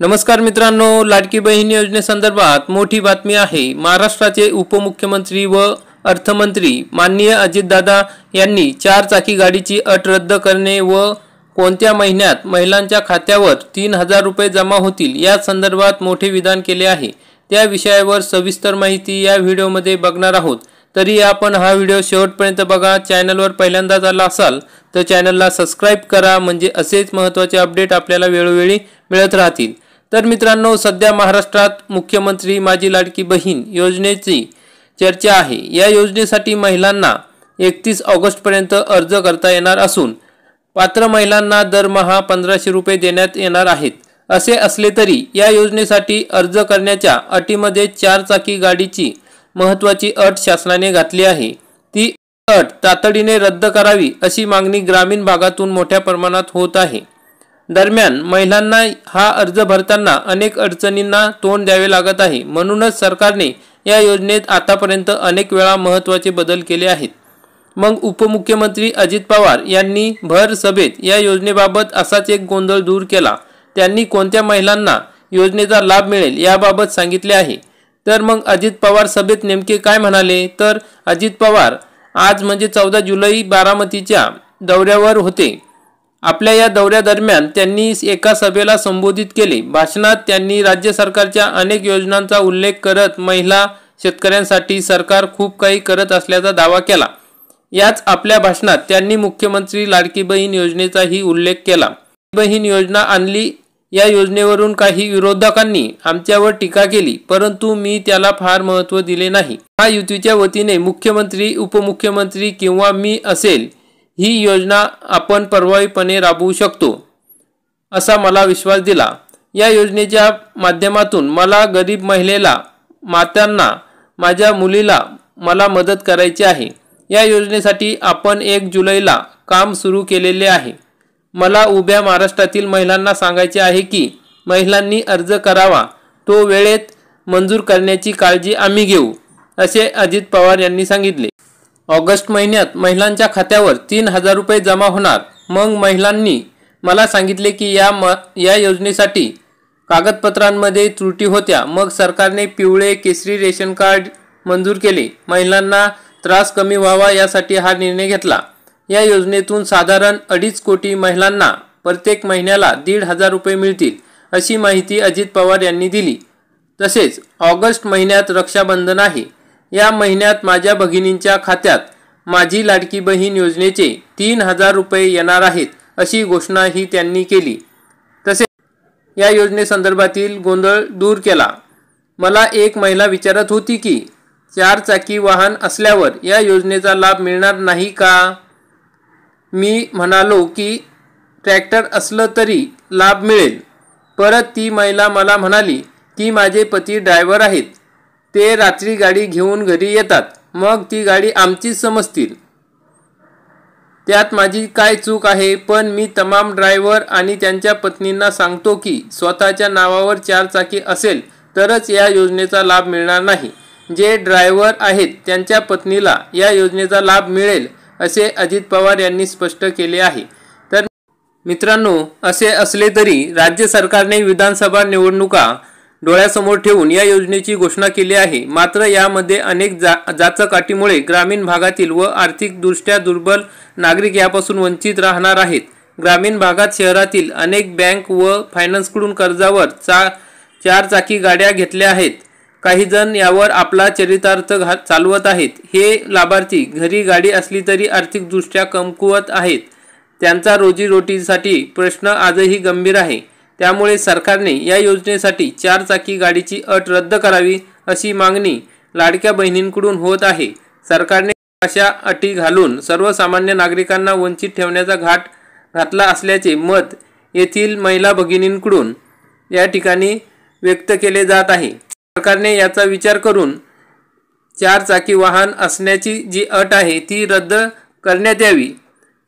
नमस्कार मित्रांनो, लाडकी बहीण योजनेसंदर्भात मोठी बातमी आहे। महाराष्ट्राचे उपमुख्यमंत्री व अर्थमंत्री माननीय अजितदादा यांनी 4 चाकी गाडीची अट रद्द करणे व कोणत्या महिन्यात महिलांच्या खात्यावर 3000 रुपये जमा होतील या संदर्भात मोठे विधान केले आहे। त्या विषयावर सविस्तर माहिती या व्हिडिओमध्ये बघणार आहोत। तरी आपण हा व्हिडिओ शेवटपर्यंत बघा। चॅनलवर पहिल्यांदाच आला असाल तर चॅनलला सबस्क्राइब करा, म्हणजे असेच महत्त्वाचे अपडेट आपल्याला वेळोवेळी मिळत राहतील। तर मित्रांनो, सध्या महाराष्ट्रात मुख्यमंत्री माझी लाडकी बहीण योजनेची चर्चा आहे। या योजनेसाठी महिलांना 31 ऑगस्टपर्यंत अर्ज करता येणार असून पात्र महिलांना दरमहा 1500 रुपये देण्यात येणार आहेत। असे असले तरी या योजनेसाठी अर्ज करण्याच्या अटीमध्ये 4 चाकी गाडीची महत्त्वाची अट शासनाने घातली आहे। ती अट तातडीने रद्द करावी अशी मागणी ग्रामीण भागातून मोठ्या प्रमाणात होत आहे। दरम्यान महिलांना हा अर्ज भरताना अनेक अडचणींना तोंड द्यावे लागत आहे। म्हणूनच सरकारने या योजनेत आतापर्यंत अनेक वेळा महत्त्वाचे बदल केले आहेत। मग उपमुख्यमंत्री अजित पवार यांनी भर सभेत या योजनेबाबत असाच एक गोंधळ दूर केला। त्यांनी कोणत्या महिलांना योजनेचा लाभ मिळेल याबाबत सांगितले आहे। तर मग अजित पवार सभेत नेमके काय म्हणाले, तर अजित पवार आज म्हणजे 14 जुलै बारामतीच्या दौऱ्यावर होते। आपल्या या दौऱ्यादरम्यान त्यांनी एका सभेला संबोधित केले। भाषणात त्यांनी राज्य सरकारच्या अनेक योजनांचा उल्लेख करत महिला शेतकऱ्यांसाठी सरकार खूप काही करत असल्याचा दावा केला। याच आपल्या भाषणात त्यांनी मुख्यमंत्री लाडकी बहीण योजनेचाही उल्लेख केला। बहीण योजना आणली या योजनेवरून काही विरोधकांनी आमच्यावर टीका केली, परंतु मी त्याला फार महत्त्व दिले नाही। महायुतीच्या वतीने मुख्यमंत्री, उपमुख्यमंत्री किंवा मी असेल, ही योजना आपण प्रभावीपणे राबवू शकतो असा मला विश्वास दिला। या योजनेच्या माध्यमातून मला गरीब महिलेला, मातांना, माझ्या मुलीला मला मदत करायची आहे। या योजनेसाठी आपण 1 जुलैला काम सुरू केलेले आहे। मला उभ्या महाराष्ट्रातील महिलांना सांगायचे आहे की महिलांनी अर्ज करावा, तो वेळेत मंजूर करण्याची काळजी आम्ही घेऊ, असे अजित पवार यांनी सांगितले। ऑगस्ट महिन्यात महिलांच्या खात्यावर 3000 रुपये जमा होणार। मग महिलांनी मला सांगितले की या योजनेसाठी कागदपत्रांमध्ये त्रुटी होत्या। मग सरकारने पिवळे केसरी रेशन कार्ड मंजूर केले। महिलांना त्रास कमी व्हावा यासाठी हा निर्णय घेतला। या योजनेतून साधारण 2.5 कोटी महिलांना प्रत्येक महिन्याला 1500 रुपये मिळतील, अशी माहिती अजित पवार यांनी दिली। तसेच ऑगस्ट महिन्यात रक्षाबंधन आहे। या महिन्यात माझ्या भगिनींच्या खात्यात माझी लाडकी बहीण योजनेचे 3000 रुपये येणार आहेत, अशी घोषणाही त्यांनी केली। तसेच या योजनेसंदर्भातील गोंधळ दूर केला। मला एक महिला विचारत होती की 4 चाकी वाहन असल्यावर या योजनेचा लाभ मिळणार नाही का? मी म्हणालो की ट्रॅक्टर असलं तरी लाभ मिळेल। परत ती महिला मला म्हणाली की माझे पती ड्रायव्हर आहेत, ते रात्री गाडी घेऊन घरी येतात, मग ती गाडी आमचीच समजतील, त्यात माझी काय चूक आहे? पण मी तमाम ड्रायव्हर आणि त्यांच्या पत्नींना सांगतो की स्वतःच्या नावावर 4 चाकी असेल तरच या योजनेचा लाभ मिळणार नाही। जे ड्रायव्हर आहेत त्यांच्या पत्नीला या योजनेचा लाभ मिळेल, असे अजित पवार यांनी स्पष्ट केले आहे। तर मित्रांनो, असे असले तरी राज्य सरकारने विधानसभा निवडणुका डोळ्यासमोर ठेवून या योजनेची घोषणा केली आहे। मात्र यामध्ये अनेक जाचक अटीमुळे ग्रामीण भागातील व आर्थिकदृष्ट्या दुर्बल नागरिक यापासून वंचित राहणार आहेत। ग्रामीण भागात शहरातील अनेक बँक व फायनान्सकडून कर्जावर 4 चाकी गाड्या घेतल्या आहेत। काही जण यावर आपला चरितार्थ चालवत आहेत। हे लाभार्थी घरी गाडी असली तरी आर्थिकदृष्ट्या कमकुवत आहेत। त्यांचा रोजीरोटीसाठी प्रश्न आजही गंभीर आहे। त्यामुळे सरकारने या योजनेसाठी 4 चाकी गाडीची अट रद्द करावी, अशी मागणी लाडक्या बहिणींकडून होत आहे। सरकारने अशा अटी घालून सर्वसामान्य नागरिकांना वंचित ठेवण्याचा घाट घातला असल्याचे मत येथील महिला भगिनींकडून या ठिकाणी व्यक्त केले जात आहे। सरकारने याचा विचार करून 4 चाकी वाहन असण्याची जी अट आहे ती रद्द करण्यात यावी,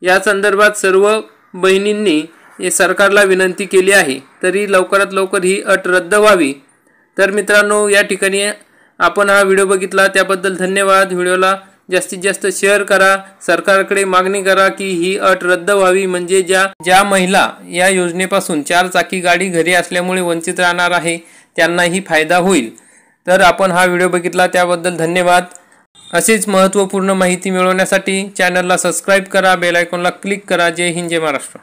या संदर्भात सर्व बहिणींनी सरकारला विनंती केली आहे। तरी लवकरात लवकर ही अट रद्द व्हावी। तर मित्रांनो, या ठिकाणी आपण हा व्हिडिओ बघितला त्याबद्दल धन्यवाद। व्हिडिओला जास्तीत जास्त शेअर करा, सरकारकडे मागणी करा की ही अट रद्द व्हावी, म्हणजे ज्या महिला या योजनेपासून 4 चाकी गाडी घरी असल्यामुळे वंचित राहणार आहे त्यांनाही फायदा होईल। तर आपण हा व्हिडिओ बघितला त्याबद्दल धन्यवाद। असेच महत्त्वपूर्ण माहिती मिळवण्यासाठी चॅनलला सबस्क्राईब करा, बेल आयकॉनला क्लिक करा। जय हिंद, जय महाराष्ट्र।